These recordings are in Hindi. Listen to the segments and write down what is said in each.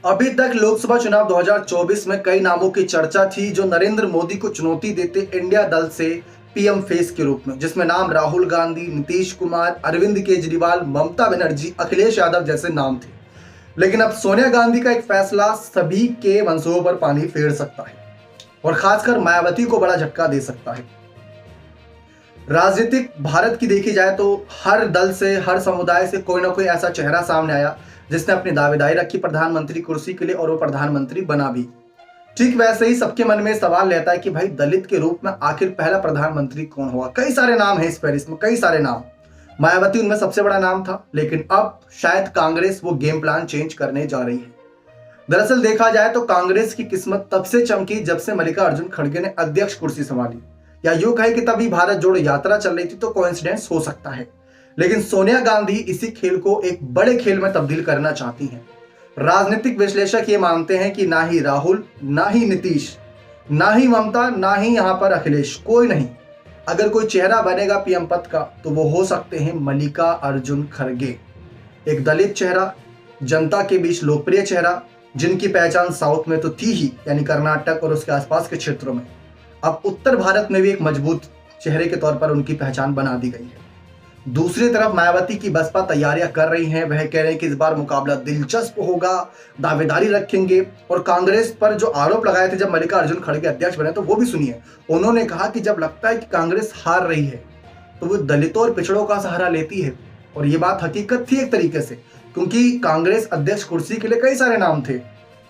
अभी तक लोकसभा चुनाव 2024 में कई नामों की चर्चा थी जो नरेंद्र मोदी को चुनौती देते इंडिया दल से पीएम फेस के रूप में, जिसमें नाम राहुल गांधी, नीतीश कुमार, अरविंद केजरीवाल, ममता बनर्जी, अखिलेश यादव जैसे नाम थे। लेकिन अब सोनिया गांधी का एक फैसला सभी के मंसूबों पर पानी फेर सकता है और खासकर मायावती को बड़ा झटका दे सकता है। राजनीतिक भारत की देखी जाए तो हर दल से, हर समुदाय से कोई ना कोई ऐसा चेहरा सामने आया जिसने अपनी दावेदारी रखी प्रधानमंत्री कुर्सी के लिए और वो प्रधानमंत्री बना भी। ठीक वैसे ही सबके मन में सवाल रहता है कि भाई दलित के रूप में आखिर पहला प्रधानमंत्री कौन हुआ। कई सारे नाम हैं इस फहरिस्त में, कई सारे नाम। मायावती उनमें सबसे बड़ा नाम था, लेकिन अब शायद कांग्रेस वो गेम प्लान चेंज करने जा रही है। दरअसल देखा जाए तो कांग्रेस की किस्मत तब से चमकी जब से मल्लिकार्जुन खड़गे ने अध्यक्ष कुर्सी संभाली, या यूं कहे कि तभी भारत जोड़ो यात्रा चल रही थी, तो कोइंसिडेंस हो सकता है। लेकिन सोनिया गांधी इसी खेल को एक बड़े खेल में तब्दील करना चाहती हैं। राजनीतिक विश्लेषक ये मानते हैं कि ना ही राहुल, ना ही नीतीश, ना ही ममता, ना ही यहां पर अखिलेश, कोई नहीं। अगर कोई चेहरा बनेगा पीएम पद का तो वो हो सकते हैं मल्लिकार्जुन खड़गे। एक दलित चेहरा, जनता के बीच लोकप्रिय चेहरा, जिनकी पहचान साउथ में तो थी ही, यानी कर्नाटक और उसके आसपास के क्षेत्रों में। अब उत्तर भारत में भी एक मजबूत चेहरे के तौर पर उनकी पहचान बना दी गई है। दूसरी तरफ मायावती की बसपा तैयारियां कर रही हैं। वह कह रहे हैं कि इस बार मुकाबला दिलचस्प होगा, दावेदारी रखेंगे। और कांग्रेस पर जो आरोप लगाए थे जब मल्लिकार्जुन खड़गे अध्यक्ष बने, तो वो भी सुनिए। उन्होंने कहा कि जब लगता है कि कांग्रेस हार रही है तो वो दलितों और पिछड़ों का सहारा लेती है। और ये बात हकीकत थी एक तरीके से, क्योंकि कांग्रेस अध्यक्ष कुर्सी के लिए कई सारे नाम थे।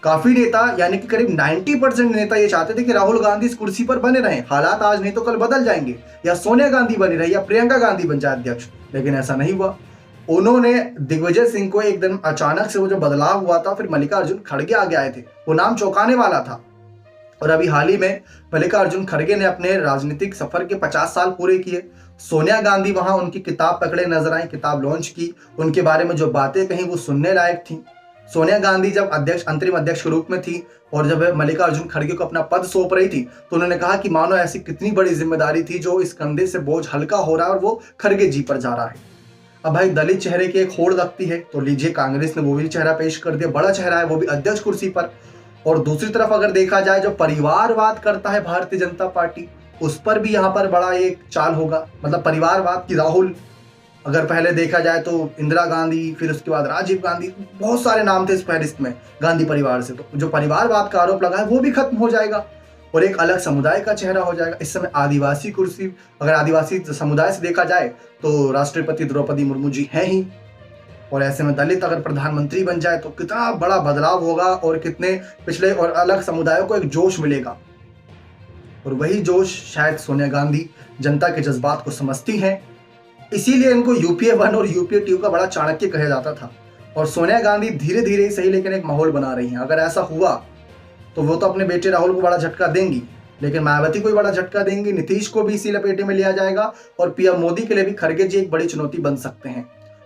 काफी नेता, यानी कि करीब 90% नेता ये चाहते थे कि राहुल गांधी इस कुर्सी पर बने रहें। हालात आज नहीं तो कल बदल जाएंगे, या सोनिया गांधी बनी रही या प्रियंका गांधी बन जाए अध्यक्ष। लेकिन ऐसा नहीं हुआ। उन्होंने दिग्विजय सिंह को एकदम अचानक से वो जो बदलाव हुआ था, फिर मल्लिकार्जुन खड़गे आगे आए थे, वो नाम चौंकाने वाला था। और अभी हाल ही में मल्लिकार्जुन खड़गे ने अपने राजनीतिक सफर के 50 साल पूरे किए। सोनिया गांधी वहां उनकी किताब पकड़े नजर आई, किताब लॉन्च की। उनके बारे में जो बातें कही वो सुनने लायक थी। सोनिया गांधी जब अंतरिम अध्यक्ष के रूप में थी और जब मल्लिकार्जुन खड़गे को अपना पद सौंप रही थी, तो उन्होंने कहा कि मानो ऐसी कितनी बड़ी जिम्मेदारी थी जो इस कंधे से बोझ हल्का हो रहा है और वो खड़गे जी पर जा रहा है। अब भाई दलित चेहरे की एक होड़ लगती है, तो लीजिए कांग्रेस ने वो भी चेहरा पेश कर दिया, बड़ा चेहरा है, वो भी अध्यक्ष कुर्सी पर। और दूसरी तरफ अगर देखा जाए जो परिवारवाद करता है भारतीय जनता पार्टी, उस पर भी यहाँ पर बड़ा एक चाल होगा। मतलब परिवारवाद की राहुल, अगर पहले देखा जाए तो इंदिरा गांधी, फिर उसके बाद राजीव गांधी, बहुत सारे नाम थे इस फहरिस्त में गांधी परिवार से। तो जो परिवारवाद का आरोप लगा है वो भी खत्म हो जाएगा और एक अलग समुदाय का चेहरा हो जाएगा। इस समय आदिवासी कुर्सी, अगर आदिवासी समुदाय से देखा जाए तो राष्ट्रपति द्रौपदी मुर्मू जी हैं ही। और ऐसे में दलित अगर प्रधानमंत्री बन जाए तो कितना बड़ा बदलाव होगा और कितने पिछले और अलग समुदायों को एक जोश मिलेगा। और वही जोश शायद सोनिया गांधी जनता के जज्बात को समझती हैं, इसीलिए इनको यूपीए 1 और यूपीए 2 का बड़ा चाणक्य कहा जाता था। और सोनिया गांधी धीरे धीरे ही सही, लेकिन एक माहौल बना रही हैं। अगर ऐसा हुआ तो वो तो अपने बेटे राहुल को बड़ा झटका देंगी, लेकिन मायावती को भी बड़ा झटका देंगी, नीतीश को भी इसी लपेटे में लिया जाएगा। और पीएम मोदी के लिए भी खड़गे जी एक बड़ी चुनौती बन सकते हैं,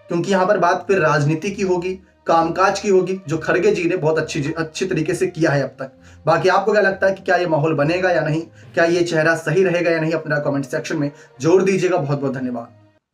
क्योंकि यहाँ पर बात फिर राजनीति की होगी, कामकाज की होगी, जो खड़गे जी ने बहुत अच्छी तरीके से किया है अब तक। बाकी आपको क्या लगता है कि क्या ये माहौल बनेगा या नहीं, क्या ये चेहरा सही रहेगा या नहीं, अपना कमेंट सेक्शन में जोड़ दीजिएगा। बहुत बहुत धन्यवाद।